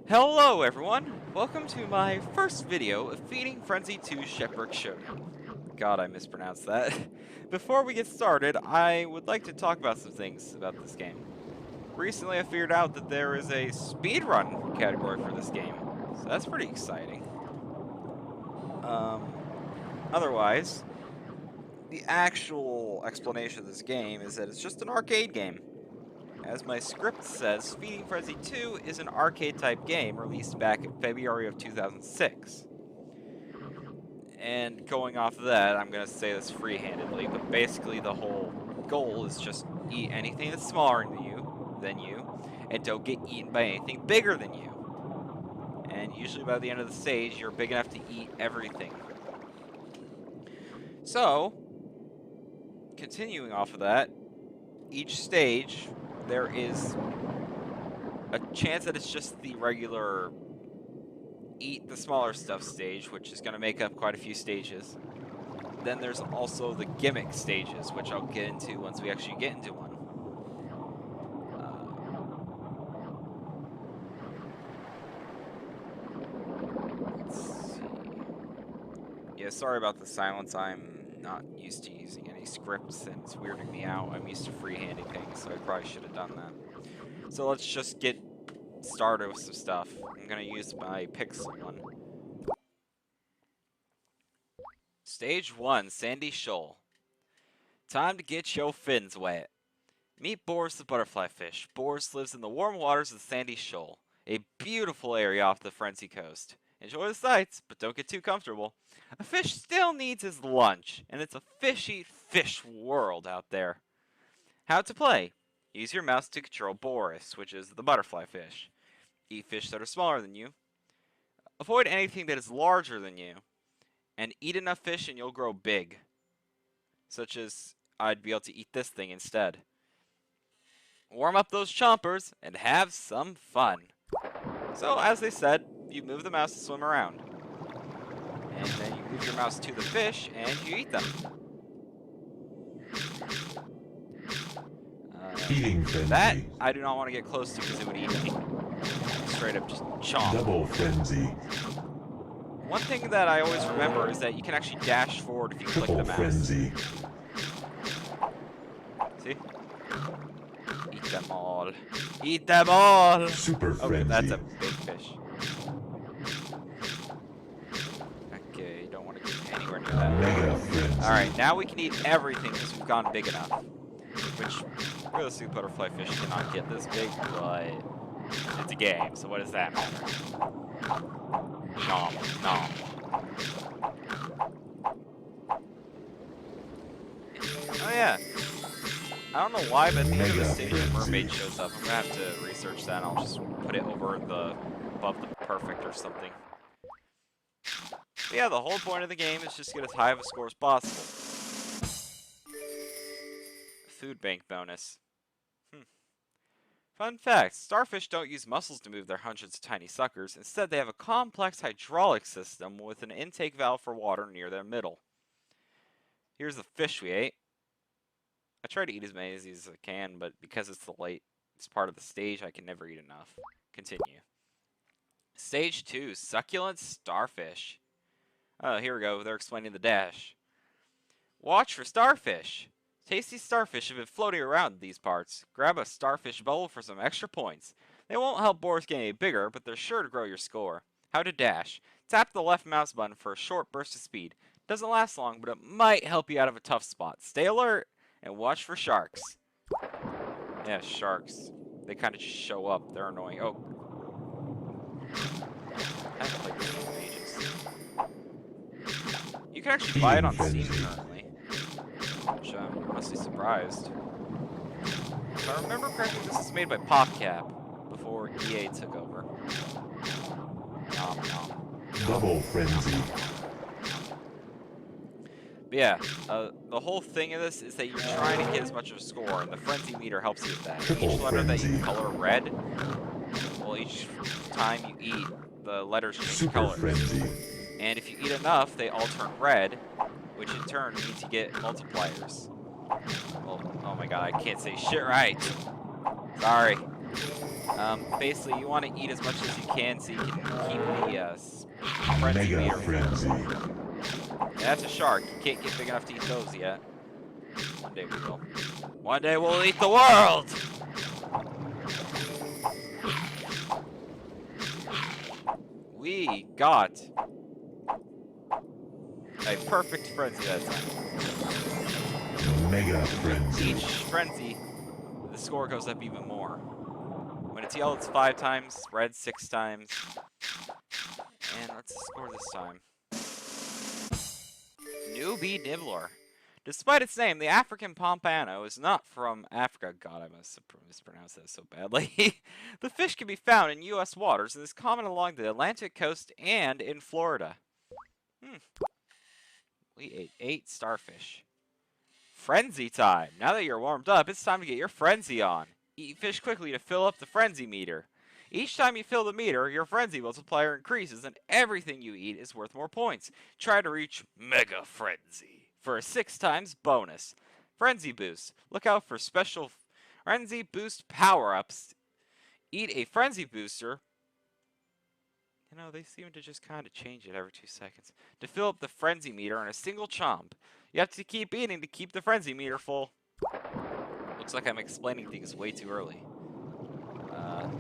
Hello everyone! Welcome to my first video of Feeding Frenzy 2 Shepherd Showdown. God, I mispronounced that. Before we get started, I would like to talk about some things about this game. Recently I figured out that there is a speedrun category for this game, so that's pretty exciting. Otherwise, the actual explanation of this game is that it's just an arcade game. As my script says, Feeding Frenzy 2 is an arcade-type game released back in February of 2006. And going off of that, I'm going to say this free-handedly, but basically the whole goal is just eat anything that's smaller than you, and don't get eaten by anything bigger than you. And usually by the end of the stage, you're big enough to eat everything. So, continuing off of that, each stage, there is a chance that it's just the regular eat the smaller stuff stage, which is going to make up quite a few stages. Then there's also the gimmick stages, which I'll get into once we actually get into one. Let's see. Yeah, sorry about the silence. I'm not used to using any scripts, and it's weirding me out. I'm used to freehanding things, so I probably should have done that. So let's just get started with some stuff. I'm going to use my Pixel one. Stage 1, Sandy Shoal. Time to get your fins wet. Meet Boris the butterfly fish. Boris lives in the warm waters of the Sandy Shoal, a beautiful area off the Frenzy coast. Enjoy the sights, but don't get too comfortable. A fish still needs his lunch, and it's a fish-eat-fish world out there. How to play. Use your mouse to control Boris, which is the butterfly fish. Eat fish that are smaller than you. Avoid anything that is larger than you. And eat enough fish and you'll grow big. Such as, I'd be able to eat this thing instead. Warm up those chompers and have some fun. So, as they said, you move the mouse to swim around. And then you move your mouse to the fish and you eat them. Eating frenzy. That, I do not want to get close to because it would eat me. Straight up just chomp. Double frenzy. One thing that I always remember is that you can actually dash forward if you click the Triple mouse. frenzy. See? Eat them all. Eat them all! Super Okay, frenzy. that's a big fish. Okay, don't want to get anywhere near that. Mega frenzy. Alright, now we can eat everything because we've gone big enough. Which, realistically, butterfly fish cannot get this big, but it's a game, so what does that matter? Nom, nom. Oh yeah. I don't know why, but at the end of the stage, a mermaid shows up. I'm gonna have to research that, and I'll just put it above the perfect or something. But yeah, the whole point of the game is just get as high of a score as possible. Food bank bonus. Fun fact, starfish don't use muscles to move their hundreds of tiny suckers. Instead, they have a complex hydraulic system with an intake valve for water near their middle. Here's the fish we ate. I try to eat as many as I can, but because it's part of the stage, I can never eat enough. Continue. Stage 2, succulent starfish. Oh, here we go. They're explaining the dash. Watch for starfish. Tasty starfish have been floating around these parts. Grab a starfish bowl for some extra points. They won't help Boris get any bigger, but they're sure to grow your score. How to dash. Tap the left mouse button for a short burst of speed. Doesn't last long, but it might help you out of a tough spot. Stay alert and watch for sharks. Yeah, sharks. They kind of just show up. They're annoying. Oh. I haven't played this game in ages. You can actually buy it on Steam currently. Which I'm honestly surprised. If I remember correctly, this is made by PopCap before EA took over. Nom nom. Double frenzy. But yeah, the whole thing of this is that you're trying to get as much of a score, and the frenzy meter helps you with that. Triple Each letter that you frenzy. color red, well, each time you eat, the letters change Super colors. frenzy. And if you eat enough, they all turn red, which in turn means you get multipliers. Well, oh my god, I can't say shit right. Sorry. Basically, you want to eat as much as you can so you can keep the frenzy Mega meter Frenzy. full. Yeah, that's a shark. You can't get big enough to eat those yet. One day we will. One day we'll eat the world! We got a perfect frenzy that time. Mega Frenzy. Each frenzy, the score goes up even more. When it's yellow, it's 5 times, red 6 times. And what's the score this time? Newbie Nibbler. Despite its name, the African pompano is not from Africa. God, I must have mispronounced that so badly. The fish can be found in U.S. waters and is common along the Atlantic coast and in Florida. We ate 8 starfish. Frenzy time! Now that you're warmed up, it's time to get your frenzy on. Eat fish quickly to fill up the frenzy meter. Each time you fill the meter, your frenzy multiplier increases and everything you eat is worth more points. Try to reach Mega Frenzy for a 6 times bonus. Frenzy Boost. Look out for special Frenzy Boost power-ups. Eat a Frenzy Booster. You know, they seem to just kind of change it every 2 seconds. To fill up the frenzy meter in a single chomp. You have to keep eating to keep the frenzy meter full. Looks like I'm explaining things way too early.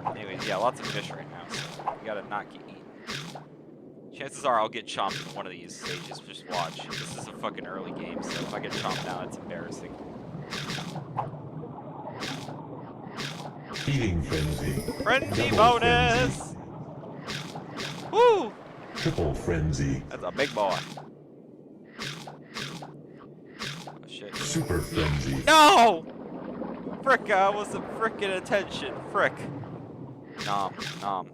Anyways, yeah, lots of fish right now, so we gotta not get eaten. Chances are I'll get chomped in one of these stages. Just watch. This is a fucking early game, so if I get chomped now, it's embarrassing. Feeding Frenzy. Frenzy Double bonus! Woo! Triple Frenzy. That's a big boy. Oh shit. Super Frenzy. No! Frick, I wasn't frickin' attention. Frick. Nom, nom.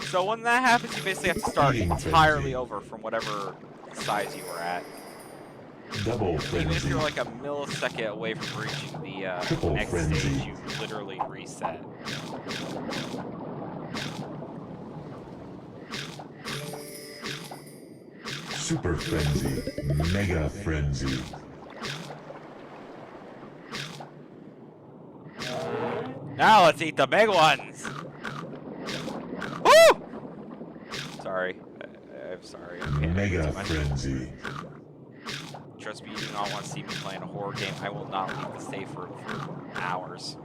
So when that happens, you basically have to start Feeding entirely frenzy. over from whatever size you were at. Double Even if Frenzy. you're like a millisecond away from reaching the Triple next frenzy. stage, you literally reset. Super Frenzy. Mega Frenzy. Now let's eat the big ones! Woo! Sorry. I'm sorry. I'm panicking Mega too much. Frenzy. Trust me, you do not want to see me playing a horror game. I will not leave the safe room for hours.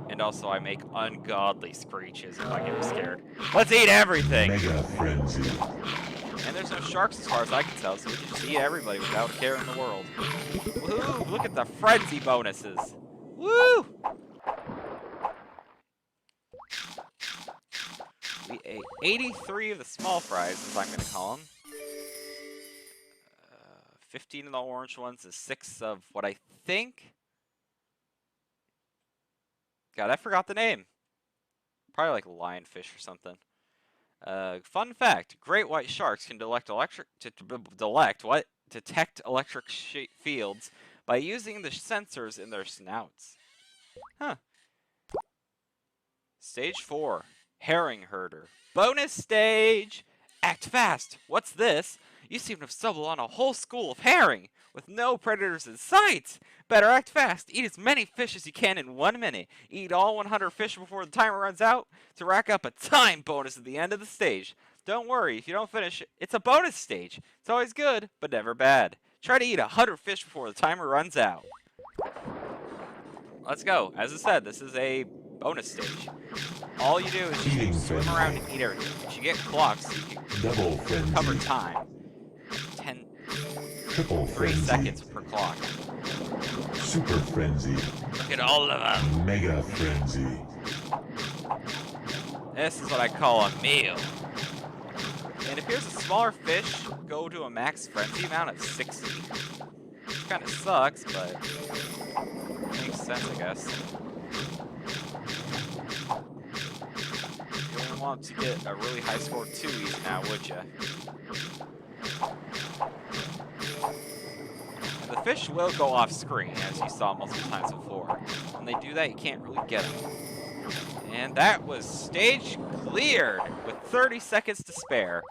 And also, I make ungodly screeches if I get scared. Let's eat everything! Mega Frenzy. And there's no sharks as far as I can tell, so we can just eat everybody without a care in the world. Woohoo! Look at the frenzy bonuses! Woo! We ate 83 of the small fries, as I'm going to call them. 15 of the orange ones and 6 of what I think... God, I forgot the name. Probably like lionfish or something. Fun fact: great white sharks can detect electric fields by using the sensors in their snouts. Huh. Stage 4, herring herder. Bonus stage. Act fast. What's this? You seem to have stumbled on a whole school of herring with no predators in sight. Better act fast. Eat as many fish as you can in 1 minute. Eat all 100 fish before the timer runs out to rack up a time bonus at the end of the stage. Don't worry, if you don't finish, it's a bonus stage. It's always good, but never bad. Try to eat 100 fish before the timer runs out. Let's go. As I said, this is a bonus stage. All you do is Eating you swim frenzy. around and eat everything. But you get clocks, so you can Double Frenzy. cover time. 10, Triple 3 Frenzy. seconds per clock. Super Frenzy. Look at all of them. Mega Frenzy. This is what I call a meal. And if here's a smaller fish, go to a max frenzy amount of 60. Which kind of sucks, but makes sense, I guess. You wouldn't want to get a really high score too easy now, would you? And the fish will go off screen, as you saw multiple times before. When they do that, you can't really get them. And that was stage cleared with 30 seconds to spare.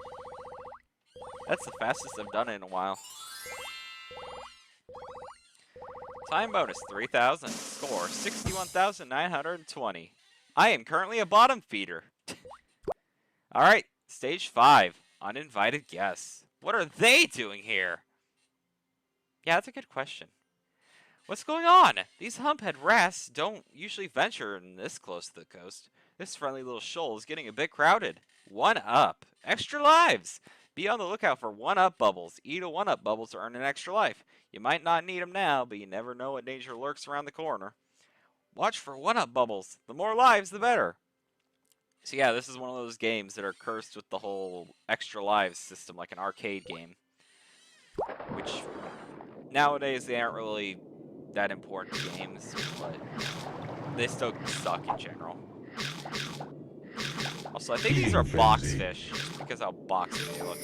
That's the fastest I've done it in a while. Time bonus 3,000. Score 61. 61,920. I am currently a bottom feeder. Alright, stage 5. Uninvited guests. What are they doing here? Yeah, that's a good question. What's going on? These humphead wrasse don't usually venture in this close to the coast. This friendly little shoal is getting a bit crowded. 1-up. Extra lives! Be on the lookout for 1-up bubbles. Eat a 1-up bubble to earn an extra life. You might not need them now, but you never know what danger lurks around the corner. Watch for 1-up bubbles. The more lives, the better. So yeah, this is one of those games that are cursed with the whole extra lives system, like an arcade game. Which, nowadays, they aren't really that important games, but they still suck in general. Also, I think these are box fish, just because how boxy they look.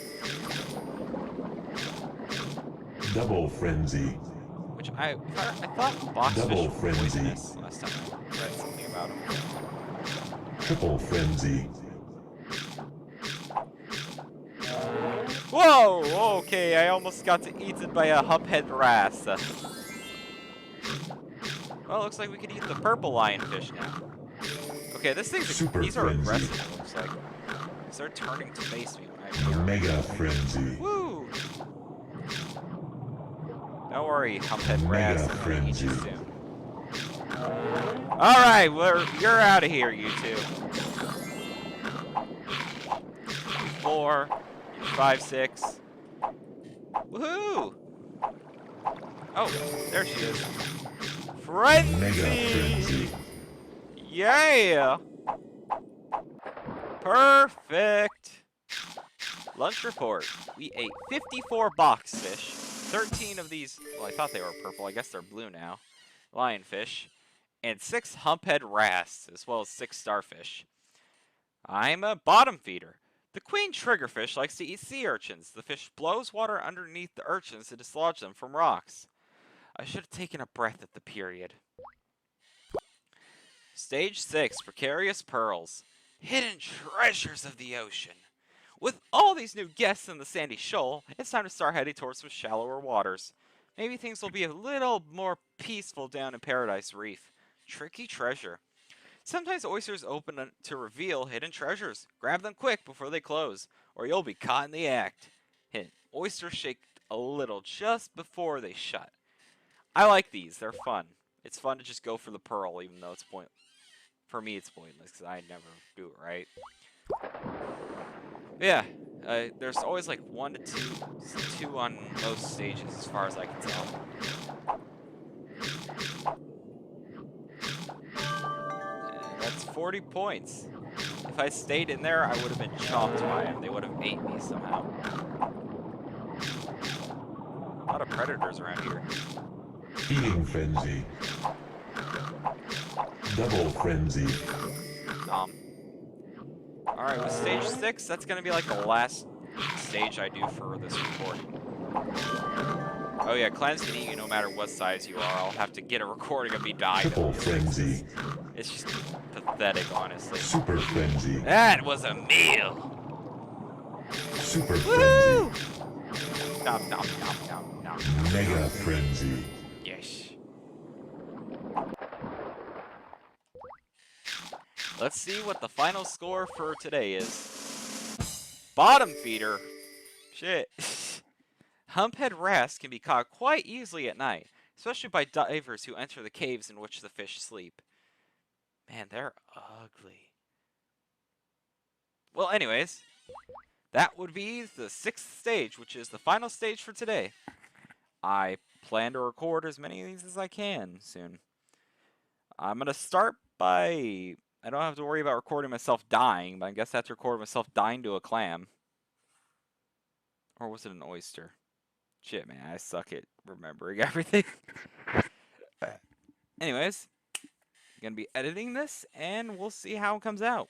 Double frenzy. Which I thought box fish were poisonous last time I read something about them. Triple frenzy. Whoa! Okay, I almost got eaten by a humphead wrasse. Well, it looks like we could eat the purple lionfish now. Okay, these are aggressive, it looks like. They're turning to face me when I appear. Mega frenzy. Woo! Don't worry, humphead wrasse, I'm gonna eat you soon. Alright, you're out of here, you two. 4, 5, 6. Woohoo! Oh, there she is. Frenzy! Mega frenzy. Yeah! Perfect! Lunch report. We ate 54 box fish. 13 of these, well, I thought they were purple. I guess they're blue now. Lionfish. And 6 humphead wrasse, as well as 6 starfish. I'm a bottom feeder. The queen triggerfish likes to eat sea urchins. The fish blows water underneath the urchins to dislodge them from rocks. I should have taken a breath at the period. Stage 6, Precarious Pearls. Hidden treasures of the ocean. With all these new guests in the sandy shoal, it's time to start heading towards some shallower waters. Maybe things will be a little more peaceful down in Paradise Reef. Tricky treasure. Sometimes oysters open to reveal hidden treasures. Grab them quick before they close, or you'll be caught in the act. Hint, oysters shake a little just before they shut. I like these, they're fun. It's fun to just go for the pearl, even though it's pointless. For me, it's pointless, because I never do it right. Yeah, there's always like 1 to 2 on most stages, as far as I can tell. That's 40 points. If I stayed in there, I would have been chomped by them. They would have ate me somehow. A lot of predators around here. Eating frenzy. Double frenzy. Alright, with stage 6, that's gonna be like the last stage I do for this recording. Oh yeah, clams can eat you no matter what size you are. I'll have to get a recording of me dying. Triple frenzy. It's just pathetic, honestly. Super frenzy. That was a meal! Super Woo! frenzy. Nom nom nom nom nom. Mega frenzy. Yes. Let's see what the final score for today is. Bottom feeder. Shit. Humphead wrasse can be caught quite easily at night, especially by divers who enter the caves in which the fish sleep. Man, they're ugly. Well, anyways, that would be the 6th stage, which is the final stage for today. I plan to record as many of these as I can soon. I'm going to start by... I don't have to worry about recording myself dying, but I guess I have to record myself dying to a clam. Or was it an oyster? Shit, man, I suck at remembering everything. Anyways, I'm going to be editing this, and we'll see how it comes out.